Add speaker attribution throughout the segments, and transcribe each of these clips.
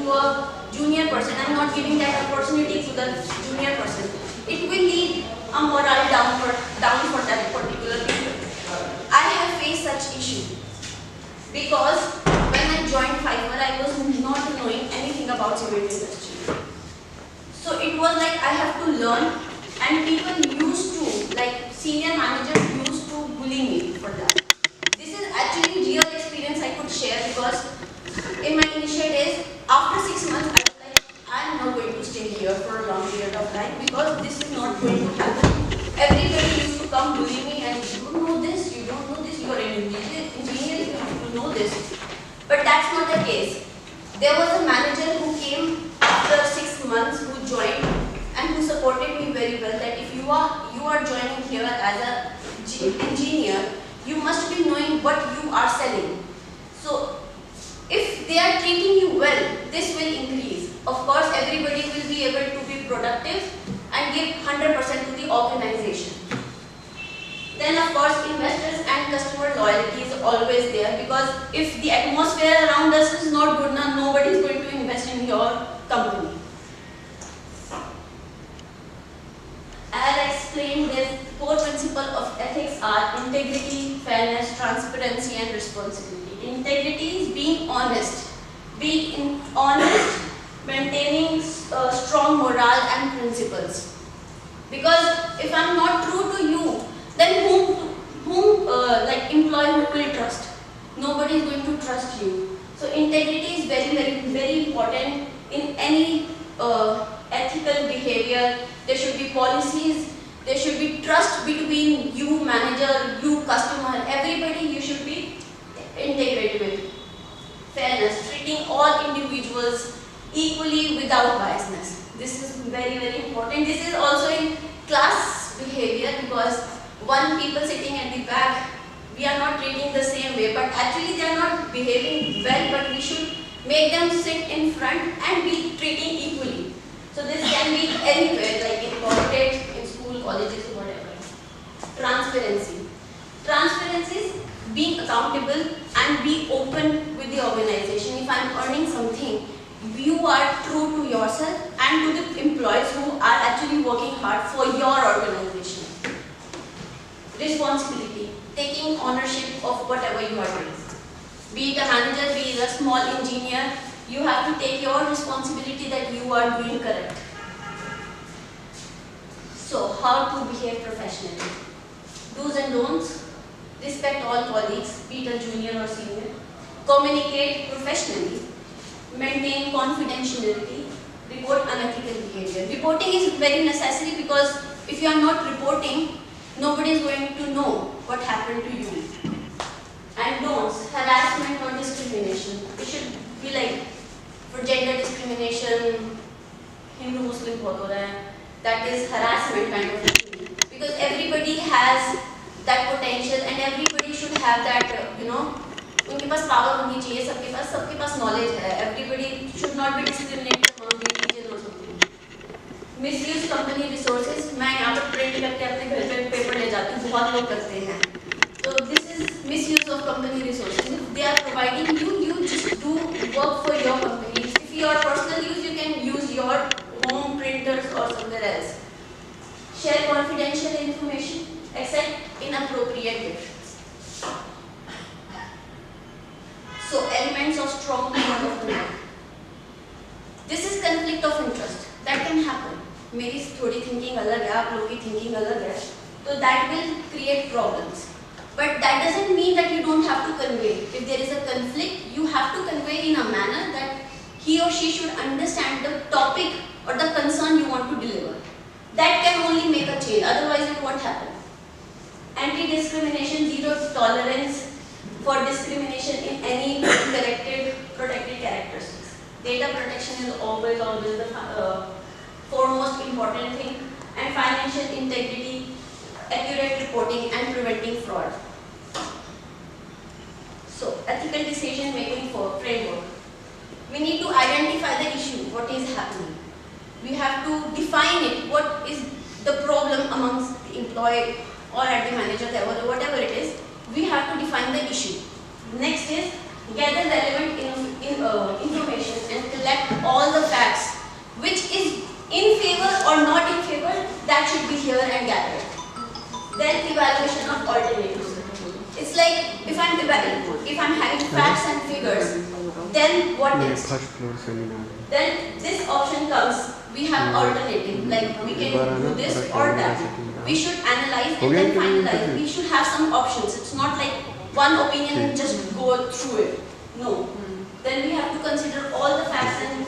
Speaker 1: to a junior person, I'm not giving that opportunity to the junior person, it will lead a morale down for that particular people. I have faced such issue because when I joined Fiverr, I was not knowing anything about cement industry. So it was like I have to learn, and people used to, like senior managers used to bully me for that. This is actually real experience I could share, because in my initial days, after 6 months, I was like, I'm not going to stay here for a long period of time because this is not going to happen. Everybody used to come bully me, and you don't know this, you don't know this, you are an engineer, you have to know this. But that's not the case. There was a manager who came after 6 months, who joined and who supported me very well, that if you are joining here as an engineer, you must be knowing what you are selling. So if they are treating you well, this will increase. Of course, everybody will be able to be productive and give 100% to the organization. Then of course, investors and customer loyalty is always there, because if the atmosphere around us is not good, now nobody is going to invest in your company. As I explained, the core principle of ethics are integrity, fairness, transparency, and responsibility. Integrity is being honest. Being honest, maintaining strong morale and principles. Because if I'm not true to you, then whom like employer will trust? Nobody is going to trust you. So integrity is very, very, very important in any ethical behavior. There should be policies, there should be trust between you manager, you customer, everybody you should be integrated with. Fairness, treating all individuals equally without biasness. This is very, very important. This is also in class behavior, because one people sitting at the back, we are not treating the same way, but actually they are not behaving well, but we should make them sit in front and be treating equally. So this can be anywhere, like in corporate, in school, colleges, whatever. Transparency. Transparency is being accountable and be open with the organization. If I'm earning something, you are true to yourself and to the employees who are actually working hard for your organization. Responsibility, taking ownership of whatever you are doing. Be it a manager, be it a small engineer, you have to take your responsibility that you are doing correct. So, how to behave professionally? Do's and don'ts. Respect all colleagues, be it a junior or senior. Communicate professionally. Maintain confidentiality. Report unethical behavior. Reporting is very necessary, because if you are not reporting, nobody is going to know what happened to you. And don'ts, harassment or discrimination. It should be like, for gender discrimination, Hindu-Muslim bahut ho raha hai, that is harassment kind of thing. Because everybody has that potential and everybody should have that, उनके पास power होनी चाहिए, सबके पास knowledge है. Everybody should not be discriminated among religion or something. Misuse company resources. मैं यहाँ पर print करके अपने घर पे paper ले जाती हूँ, बहुत लोग करते हैं. So this is misuse of company resources. If they are providing you, you just do work for your company. If your personal use, you can use your home printers or somewhere else. Share confidential information, except inappropriate gifts. So elements of strong code of conduct. This is conflict of interest. That can happen. मेरी थोड़ी thinking अलग है, आप लोगों की thinking अलग है. So that will create problems. But that doesn't mean that you don't have to convey. If there is a conflict, you have to convey in a manner that he or she should understand the topic or the concern you want to deliver. That can only make a change, otherwise it won't happen. Anti-discrimination, zero tolerance for discrimination in any protected characteristics. Data protection is always the foremost important thing. And financial integrity, accurate reporting and preventing fraud. So, ethical decision making framework. We need to identify the issue, what is happening. We have to define it, what is the problem amongst the employee or at the manager level, or whatever it is. We have to define the issue. Next is gather relevant information and collect that should be here and gathered. Then evaluation of alternatives. It's like if I'm having facts and figures, then what next? Then this option comes. We have alternative, like we can do this or that. We should analyze and then finalize. We should have some options. It's not like one opinion and just go through it. No. Then we have to consider all the facts and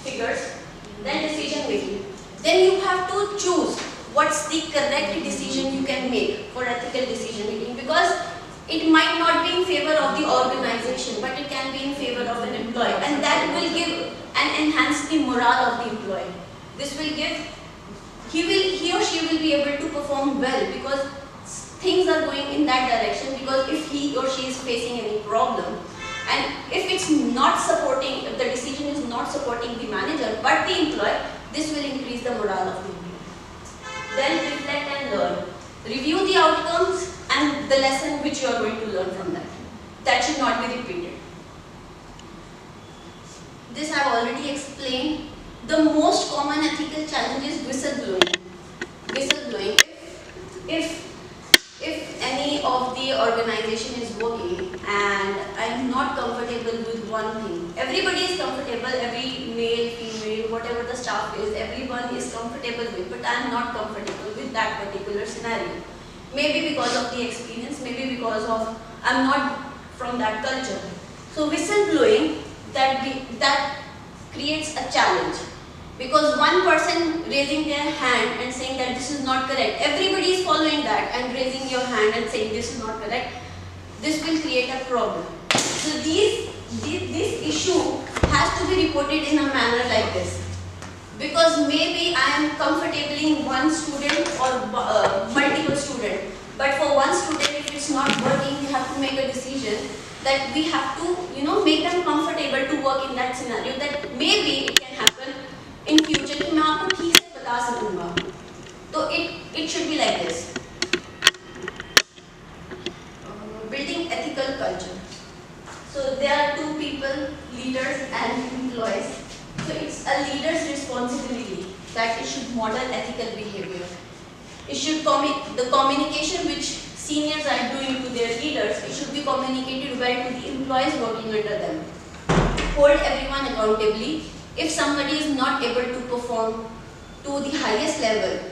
Speaker 1: figures. Then decision making. Then you have to choose what's the correct decision you can make for ethical decision making, because it might not be in favor of the organization, but it can be in favor of an employee, and that will give and enhance the morale of the employee. This will give, he or she will be able to perform well because things are going in that direction, because if he or she is facing any problem, and if it's not supporting, if the decision is not supporting the manager but the employee, this will increase the morale of the employee. Then reflect and learn. Review the outcomes and the lesson which you are going to learn from that. That should not be repeated. This I have already explained. The most common ethical challenge is whistleblowing. Whistleblowing. If any of the organization is working and I am not comfortable with one thing, everybody is comfortable, every male, female, whatever the staff is, everyone is comfortable with, but I am not comfortable with that particular scenario. Maybe because of the experience, maybe because of I am not from that culture. So whistleblowing, that creates a challenge. Because one person raising their hand and saying that this is not correct, everybody is following that and raising your hand and saying this is not correct, this will create a problem. So this issue has to be reported in a manner like this. Because maybe I am comfortably in one student or multiple students, but for one student if it's not working, we have to make a decision that we have to make them comfortable to work in that scenario, that maybe it can happen in future कि मैं आपको ठीक से बता सकूँगा. तो it should be like this. Building ethical culture. So there are two people, leaders and employees. So it's a leader's responsibility that it should model ethical behavior. It should the communication which seniors are doing to their leaders, it should be communicated well to the employees working under them. Hold everyone accountably. If somebody is not able to perform to the highest level,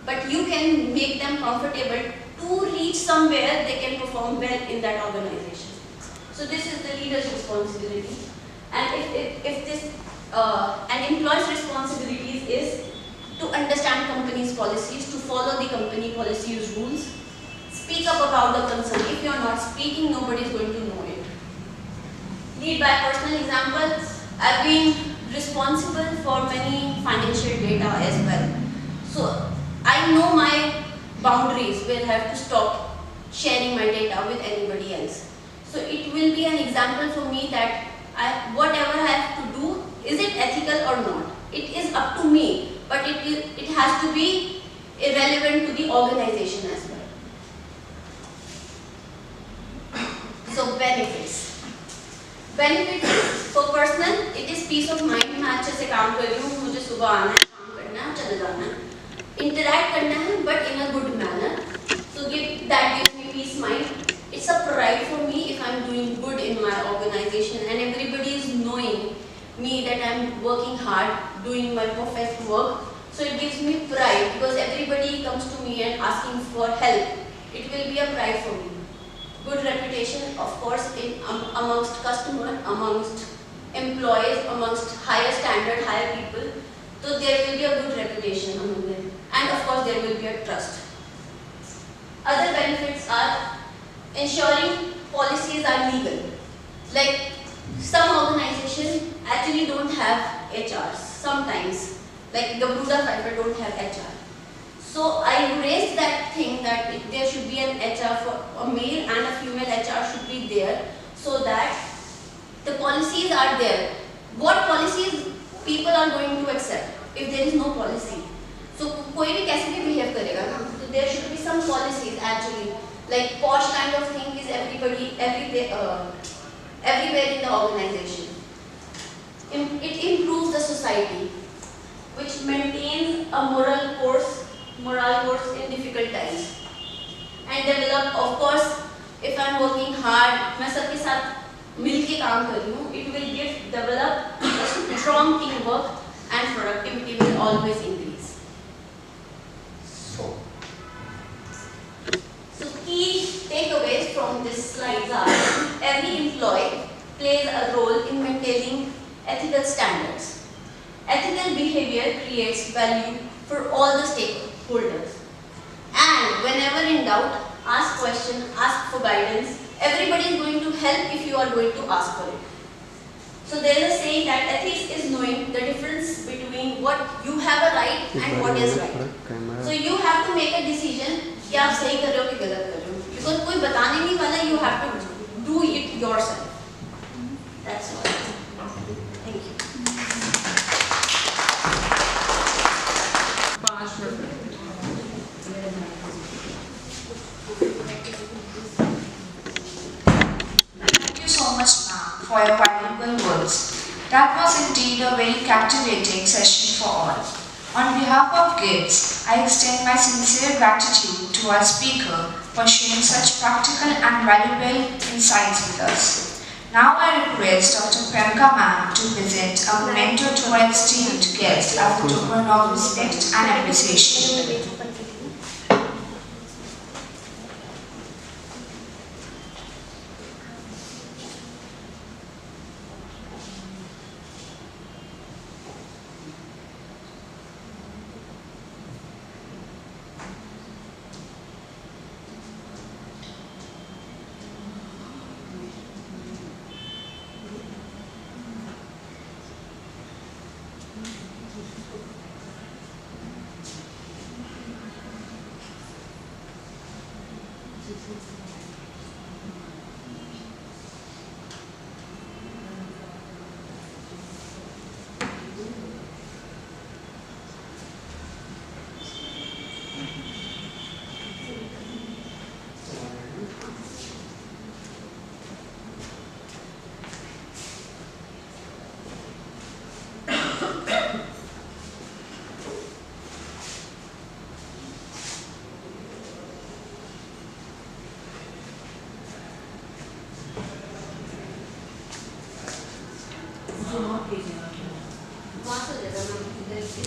Speaker 1: but you can make them comfortable to reach somewhere they can perform well in that organization. So this is the leader's responsibility. And if this an employee's responsibilities is to understand company's policies, to follow the company policies rules, speak up about the concern. If you are not speaking, nobody is going to know it. Lead by personal example. I've been responsible for many financial data as well. So I know my boundaries where I have to stop sharing my data with anybody else. So it will be an example for me that whatever I have to do, is it ethical or not? It is up to me, but it has to be irrelevant to the organization as well. So benefits. Benefits for personal, it is peace of mind. मैं अच्छे से काम कर रही हूँ, मुझे सुबह आना है, काम करना है, चले जाना है, interact करना है, but in a good manner. So that gives me peace mind. It's a pride for me if I'm doing good in my organization and everybody is knowing me that I'm working hard, doing my perfect work. So it gives me pride because everybody comes to me and asking for help. It will be a pride for me. Good reputation, of course, amongst customers, amongst employees, amongst higher standard, higher people. So there will be a good reputation among them. And of course, there will be a trust. Other benefits are ensuring policies are legal. Like some organizations actually don't have HRs sometimes. Like Gabruda Pfeiffer don't have HR. So I raised that thing that there should be an HR for a male and a female HR should be there so that the policies are there. What policies people are going to accept if there is no policy? So कोई भी कैसे भी behave करेगा ना? So there should be some policies actually. Like posh kind of thing is everywhere in the organization. It improves the society, which maintains a moral course morale course in difficult times. And develop, of course, if I am working hard, मैं सबके साथ मिलके काम कर रही हूँ, it will develop a strong teamwork and productivity will always increase. So key takeaways from this slides are: every employee plays a role in maintaining ethical standards. Ethical behavior creates value for all the stakeholders. And whenever in doubt, ask questions, ask for guidance. Everybody is going to help if you are going to ask for it. So there is a saying that ethics is knowing the difference between what you have a right and what is right. So you have to make a decision कि आप सही कर रहे हो कि गलत कर रहे हो. Because कोई बताने नहीं वाला, you have to do it yourself. That's all. Thank you.
Speaker 2: Thank you so much, ma'am, for your valuable words. That was indeed a very captivating session for all. On behalf of GIBS, I extend my sincere gratitude to our speaker for sharing such practical and valuable insights with us. Now I request Dr. Priyanka ma'am to present a memento to our esteemed guest as a token of respect and appreciation.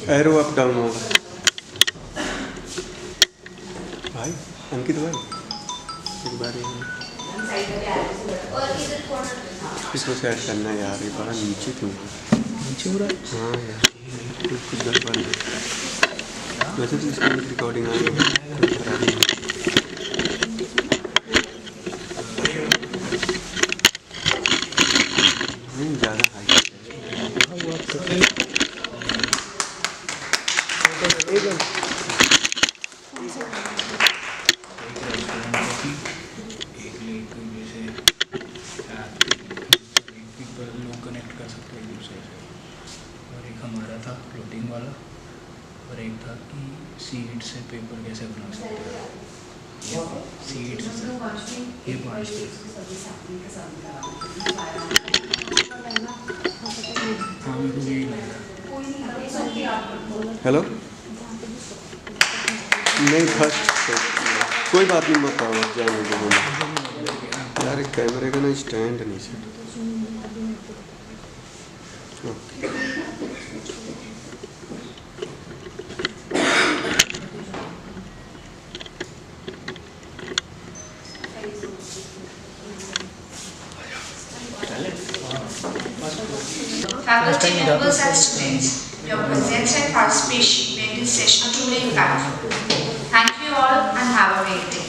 Speaker 3: Arrow up down होगा भाई अंकित भाई एक बार इसको set करना है यार, ये बड़ा नीचे क्यों नीचे हो रहा है? हाँ यार कुछ गड़बड़ है। वैसे तो इसकी रिकॉर्डिंग आ रही है, ज़्यादा हाई
Speaker 4: क्लोथिंग वाला, और एक था कि सीड से पेपर कैसे बना सकते हैं। सीड ये 5 हाँ मेरे को यही लग रहा है।
Speaker 3: हेलो नहीं फर्स्ट कोई बात नहीं, बताओ जाने दो यार, कैमरे का ना स्टैंड नहीं set.
Speaker 2: Faculty members and students, your presence and participation made this session truly impactful. Thank you all and have a great day.